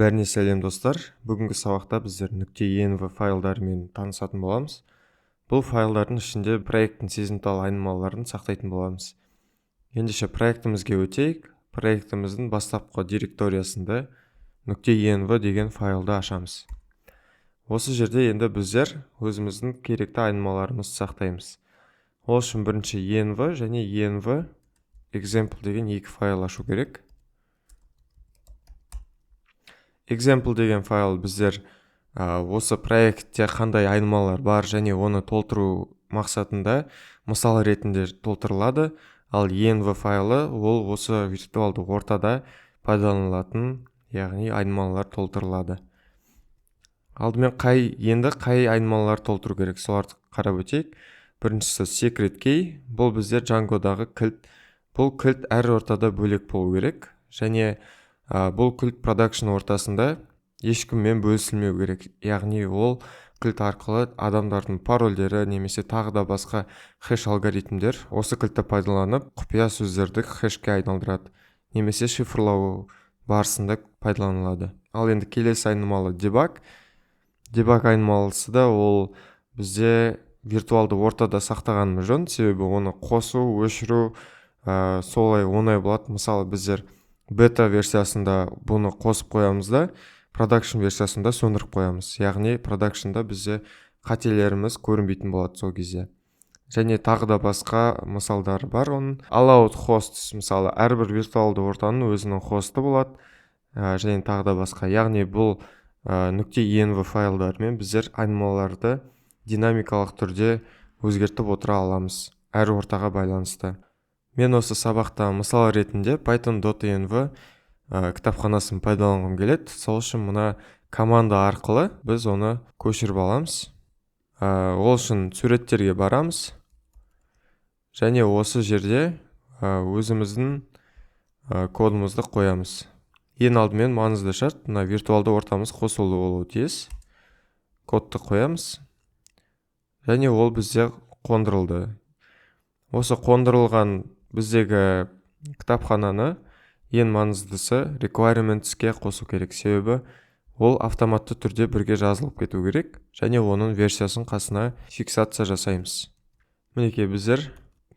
Бәріне сәлем достар. Бүгінгі сабақта біздер .env файлдарымен танысатын боламыз. Бұл файлдардың ішінде проекттің сезімтал айнымаларын сақтайтын боламыз. Ендеше проектімізге өтейік. Проектіміздің бастапқы директориясында .env деген файлды ашамыз. Осы жерде енді біздер өзіміздің керекті айнымаларымызды сақтаймыз. Ол үшін бірінші env және env example деген екі файл ашу керек. Example деген файл біздер осы проектте қандай айнымалар бар және оны толтыру мақсатында мысал ретінде толтырылады. Ал env файлы ол осы виртуалды ортада пайдаланылатын, яғни айнымалар толтырылады. Алдымен қай айнымалар толтыру керек, соларды қарап өтейік. Біріншісі secret key, бұл біздер Django-дағы кілт. Бұл кілт әр ортада бөлек болу керек, және бұл кілт продакшн ортасында ешкіммен бөлісілмеу керек. Яғни ол кілт арқылы адамдардың парольдері немесе тағы да басқа хэш алгоритмдер осы кілтті пайдаланып құпия сөздерді хэшке айналдырады, немесе шифрлау барысында пайдаланылады. Ал енді келесі айнымалы debug. Debug айнымалысы да ол бізде виртуалды ортада сақтағанымыз жөн, себебі оны қосу, өшіру солай оңай болады. Мысалы біздер бета версиясында бұны қосып қоямыз да, продакшн версиясында сөндіріп қоямыз. Яғни продакшнда бізде қателеріміз көрінбейтін болады сол кезде. Және тағы да басқа мысалдары бар оның. Allowed hosts, мысалы әрбір виртуалды ортаның өзінің хосты болады, және тағы да басқа. Яғни бұл .env файлдарымен біздер айнымаларды динамикалық түрде өзгертіп отыра аламыз әр ортаға байланысты. Мен осы сабақта мысал ретінде python.env кітапханасын пайдаланғым келеді. Сол үшін мына команда арқылы біз оны көшіріп аламыз. Ол үшін суреттерге барамыз. Және осы жерде өзіміздің кодымызды қоямыз. Ең алдымен маңызды шарт, мына виртуалды ортамыз қосулы болуы тиіс. Кодты қоямыз. Және ол бізде қондырылды. Осы қондырылған біздегі кітапхананы ең маңыздысы requirementsке қосу керек, себебі ол автоматты түрде бірге жазылып кету керек, және оның версиясын қасына фиксация жасаймыз. Мінекей біздер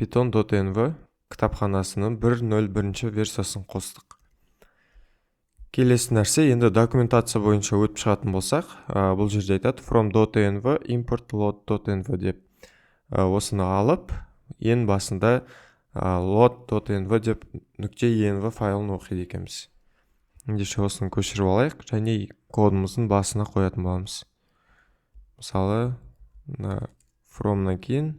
python.env кітапханасының 1.0.1 версиясын қостық. Келесі нәрсе, енді документация бойынша өтіп шығатын болсақ, бұл жерде айтады from.env import load.env деп. Осыны алып, ең басында load.env деп .env файлын оқиды екенбіз. Ендеше осыны көшіріп алайық, және кодымыздың басына қоятын боламыз. Мысалы, from'нан кейін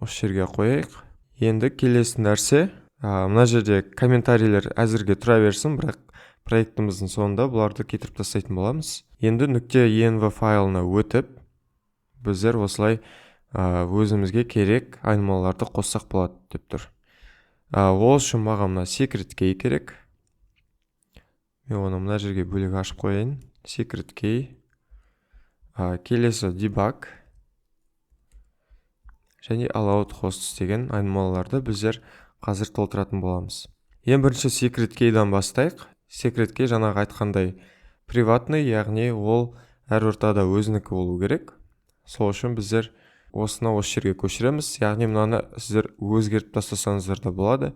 осы жерге қояйық. Енді келесі нәрсе, мына жерде комментарийлер әзірге тұра берсін, бірақ проектіміздің соңында бұларды кетіріп тастайтын боламыз. Енді .env файлына өтіп, біздер осылай өзімізге керек айнымаларды қоссақ болады деп тұр. Ол үшін маған мына secret key керек. Мен оны мына жерге бөлек ашып қояйын. Secret key. Келесі debug. Және allowed hosts деген айнымаларды біздер қазір толтыратын боламыз. Ең бірінші secret key'дан бастайық. Secret key жаңағы айтқандай приватный, яғни ол әр ортада өзінікі болу керек. Сол үшін біздер осыны осы жерге көшіреміз. Яғни мынаны сіздер өзгертіп тастасаңыздар да болады,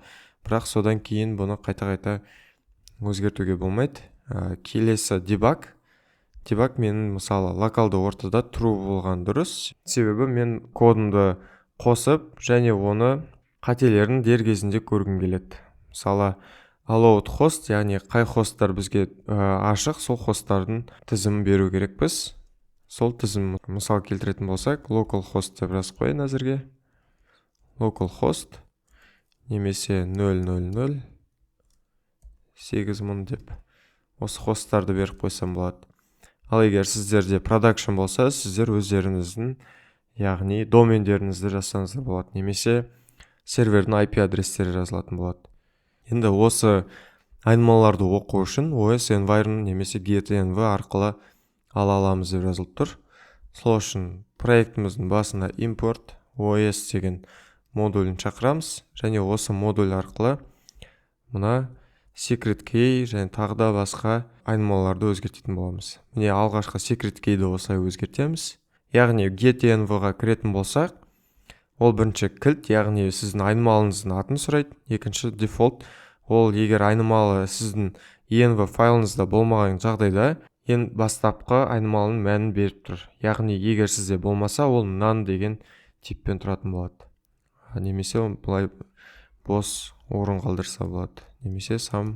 бірақ содан кейін бұны қайта-қайта өзгертуге болмайды. Келесі debug. Debug менің мысалы локалды ортада true болған дұрыс. Себебі мен кодымды қосып, және оны қателерін дер кезінде көргім келеді. Мысалы allowed host, яғни қай хосттар бізге ашық, сол хосттардың тізімін беру керекпіз. Сол тізім мысал келтіретін болсақ, localhost деп жазып қояйын әзірге. Localhost немесе 000 8000 деп осы хосттарды беріп қойсам болады. Ал егер сіздерде production болса, сіздер өздеріңіздің, яғни домендеріңізді жазсаңыздар болады, немесе сервердің IP адрестері жазылатын болады. Енді осы айнымаларды оқу үшін OS environment немесе get-env арқылы ала аламыз деп жазылып тұр. Сол үшін проектіміздің басында import OS деген модулін шақырамыз, және осы модуль арқылы мына secret key және тағы да басқа айнымаларды өзгертетін боламыз. Міне алғашқы secret keyді осылай өзгертеміз. Яғни get-env-ға кіретін болсақ, ол бірінші кілт, яғни сіздің айнымалыңыздың атын сұрайды. Екінші дефолт, ол егер айнымалы сіздің env файлыңызда болмаған жағдайда, ең бастапқы айнымалының мәнін беріп тұр. Яғни егер сізде болмаса, ол none деген типпен тұратын болады. Немесе бұлай бос орын қалдырса болады. Немесе some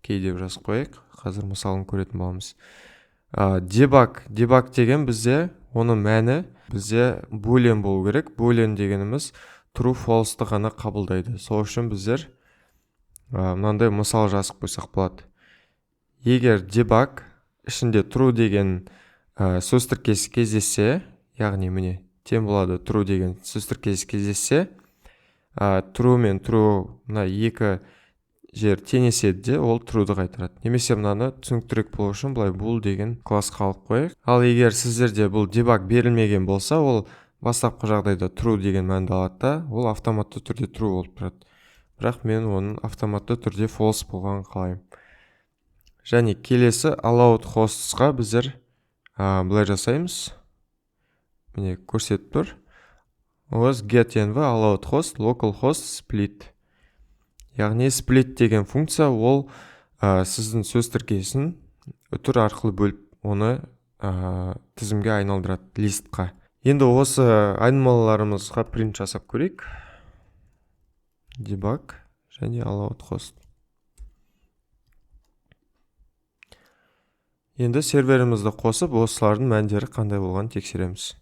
key деп жазып қояйық. Қазір мысалын көретін боламыз. Debug деген бізде, оның мәні бізде boolean болу керек. Boolean дегеніміз true false'ты ғана қабылдайды. Сол үшін біздер мынандай мысал жазып қойсақ болады. Егер debug ішінде true деген сөз тіркесі кездессе, яғни міне тең болады true деген сөз тіркесі кездессе, true мен true мына екі жер теңеседі де, ол true'ды қайтарады. Немесе мынаны түсініктірек болу үшін бұлай bool деген классқа алып қояйық. Ал егер сіздерде бұл debug берілмеген болса, ол бастапқы жағдайда true деген мәнді алады да, ол автоматты түрде true болып тұрады. Бірақ мен оның автоматты түрде false болғанын қалаймын. Және келесі allowed hosts'қа біздер бұлай жасаймыз. Міне көрсетіп тұр. Os get-env allowed host localhost split. Яғни split деген функция, ол сіздің сөз тіркесін үтір арқылы бөліп, оны тізімге айналдырады, листқа. Енді осы айнымалыларымызға принт жасап көрейік. Debug және allowed host. Енді серверімізді қосып, осылардың мәндері қандай болғанын тексереміз.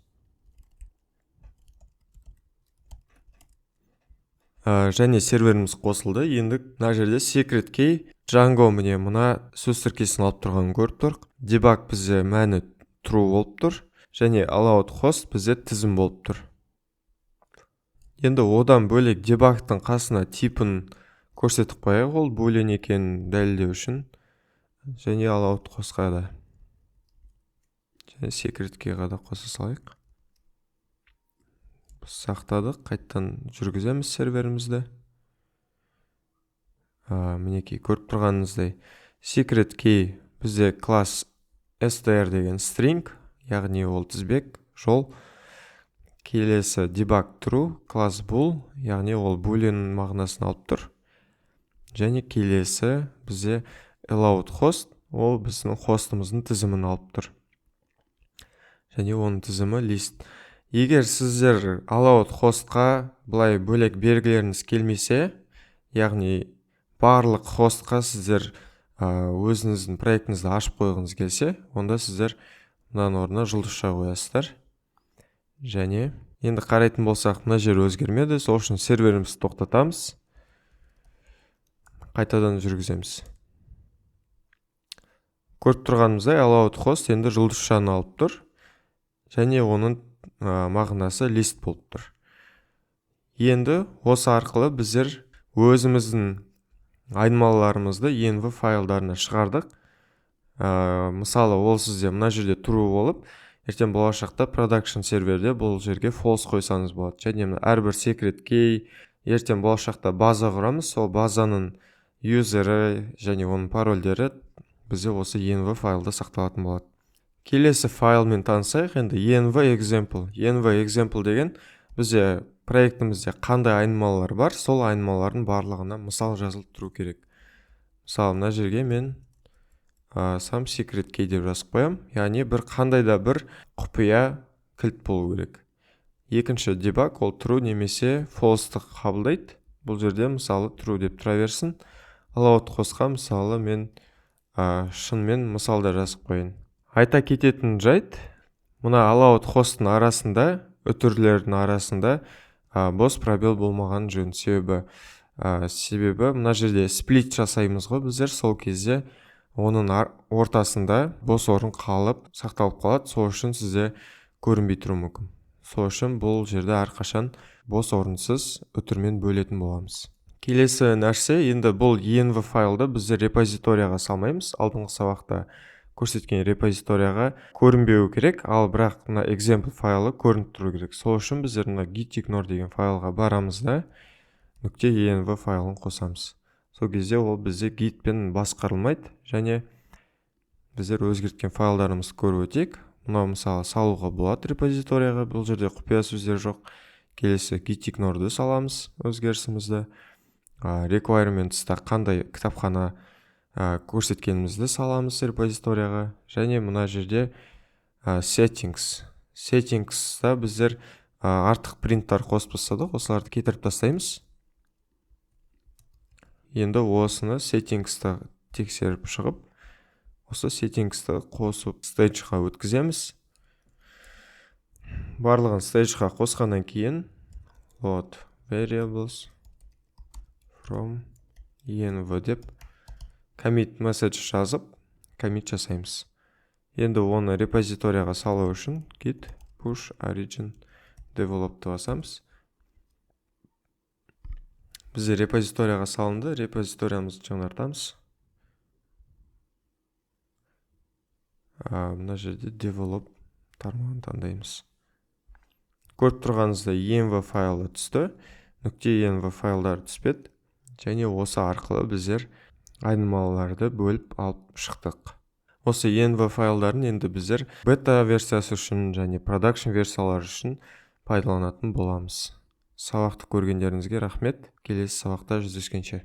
Және серверіміз қосылды. Енді мына жерде secret key Django міне мына сөз тіркесін алып тұрғанын көріп тұр. Debug бізде мәні true болып тұр. Және allowed host бізде тізім болып тұр. Енді одан бөлек debug'тың қасына типін көрсетіп қояйық, ол boolean екенін дәлелдеу үшін. Және allowed hostқа да. Және secret keyға да қоса салайық. Сақтадық, қайттан жүргіземіз серверімізді. Мінекей көріп тұрғаныңыздай secret key бізде класс str деген string, яғни ол тізбек, жол. Келесі debug true, класс bool, яғни ол boolean мағынасын алып тұр. Және келесі бізде allowed host, ол біздің хостымыздың тізімін алып тұр. Және оның тізімі list. Егер сіздер allowed hostқа бұлай бөлек белгілеріңіз келмесе, яғни барлық хостқа сіздер өзіңіздің проектіңізді ашып қойғыңыз келсе, онда сіздер мынаның орнына жұлдызша қоясыздар. Және енді қарайтын болсақ, мына жер өзгермеді, сол үшін серверімізді тоқтатамыз. Қайтадан жүргіземіз. Көріп тұрғанымыздай allowed host енді жұлдызшаны алып тұр. Және оның мағынасы list болып тұр. Енді осы арқылы біздер өзіміздің айнымалыларымызды env файлдарына шығардық. Мысалы, ол сізде мына жерде true болып, ертең болашақта production серверде бұл жерге false қойсаңыз болады. Және әрбір secret key, ертең болашақта база құрамыз, сол базаның юзері және оның парольдері бізде осы env файлда сақталатын болады. Келесі файлмен танысайық. Енді env example. Env example деген бізде проектімізде қандай айнымалылар бар, сол айнымалардың барлығына мысал жазылып тұру керек. Мысалы, мына жерге мен some secret key деп жазып қоям. Яғни қандай да бір құпия кілт болу керек. Екінші debug, ол true немесе false'ты қабылдайды. Бұл жерде мысалы true деп тұра берсін. Allowed hostқа мысалы мен шынымен мысалда жазып қойын. Айта кететін жайт, мына allowed host'ың арасында, үтірлердің арасында бос пробел болмаған жөн. Себебі мына жерде split жасаймыз ғой біздер, сол кезде оның ортасында бос орын қалып, сақталып қалады. Сол үшін сізде көрінбей тұру мүмкін. Сол үшін бұл жерде әрқашан бос орынсыз үтірмен бөлетін боламыз. Келесі нәрсе, енді бұл env файлды біздер репозиторияға салмаймыз. Алдыңғы сабақта көрсеткен репозиторияға көрінбеу керек, ал бірақ мына example файлы көрініп тұру керек. Сол үшін біздер мына gitignore деген файлға барамыз да env файлын қосамыз. сол кезде ол бізде гитпен басқарылмайды, және біздер өзгерткен файлдарымызды көріп өтейік. Мынау мысалы салуға болады репозиторияға, бұл жерде құпия сөздер жоқ. Келесі gitignore-ды саламыз өзгерісімізді. Requirements'та қандай кітапхана көрсеткенімізді саламыз репозиторияға. Және мына жерде Settings'та біздер артық принттар қосып тастадық, осыларды кетіріп тастаймыз. Енді осыны Settings'та тексеріп шығып, осы Settings'ты қосып stage'ға өткіземіз. Барлығын stage'ға қосқаннан кейін load variables from env деп commit message жазып, commit жасаймыз. Енді оны репозиторияға салу үшін git push origin develop'ты басамыз. Бізде репозиторияға салынды, репозиториямызды жаңартамыз. Мына жерде develop тармағын таңдаймыз. Көріп тұрғаныңызда env файлы түсті, .env файлдар түспеді, және осы арқылы біздер айнымалыларды бөліп алып шықтық. Осы env файлдарын енді біздер бета версиясы үшін және production версиялар үшін пайдаланатын боламыз. Сабақты көргендеріңізге рахмет. Келесі сабақта жүздескенше.